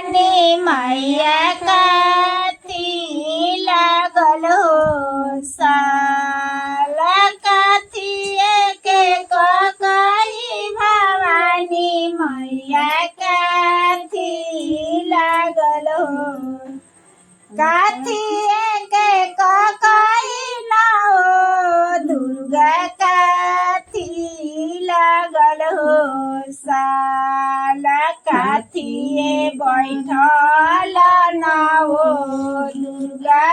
भवानी मैया काथी लागल हो साल काथिए के कही भवानी मैया काथी लागल हो काथिए के कही ना हो दुर्गा काथी लागल हो साल काथिए बैठल ना हो दुर्गा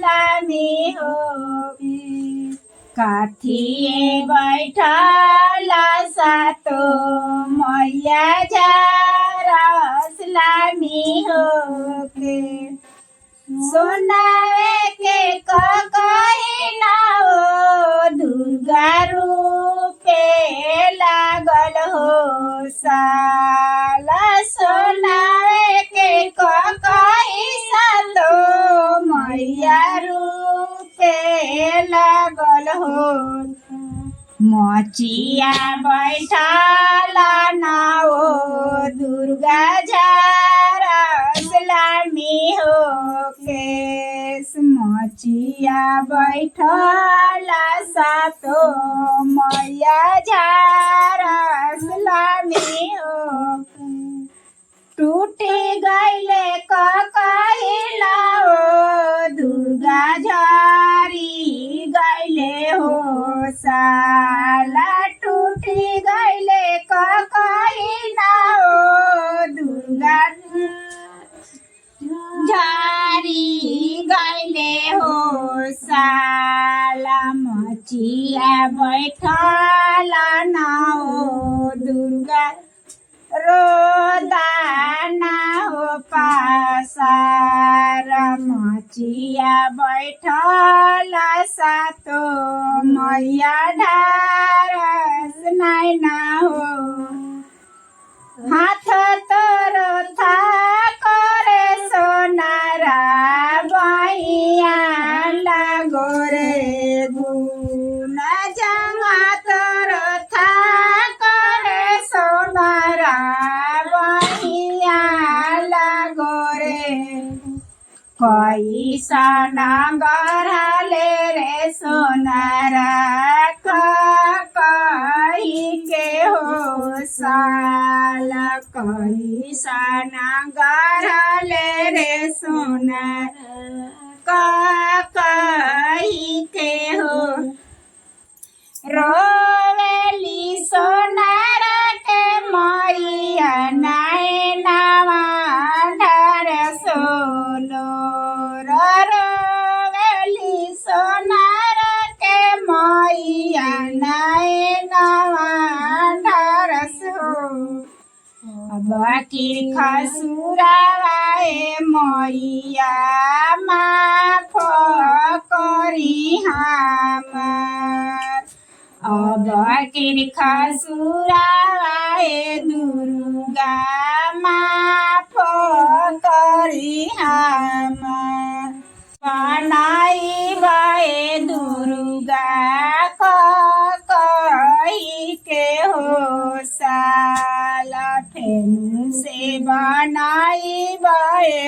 लामी हो काथिए बैठल सातो मैया लामी हो के सोनावे के कही ना हो दुर्गा रूपे लागल हो साला सोनावे के कही सातो मैया रूपे लागल हो मचिया बैठल ना हो दुर्गा लामी हो केस मचिया बैठल सातो मैया लामी हो टूटी गईले कहिला हो दुर्गा झरी गईले हो साला टूटी गईले कहिला हो दुर्गा झरी गईले हो साला मचिया बैठल ना हो दुर्गा रोदाना हो पासार मचिया बैठल सातो मैया ढारस नैना हो हाथ तोर था करे सोनारा बहिया लागो रे गुण जंगा तोर था करे सोनारा बहिया लागो रे कैसन गढ़ले रे सोनारा कही के हो साला कैसन गढ़ले रे सोनारा कही के हो रोवेली सोनारा के मैया नैनवा ढार सोलो रोवेली सोनारा के मैया नैनवा ढार सो बाकी खसुराए मैया माफ करी हमार अब के खसुराए दुर्गा माफ करी हमार बनाई बाए दुर्गा कही के हो साला फेनु से बनाई बाए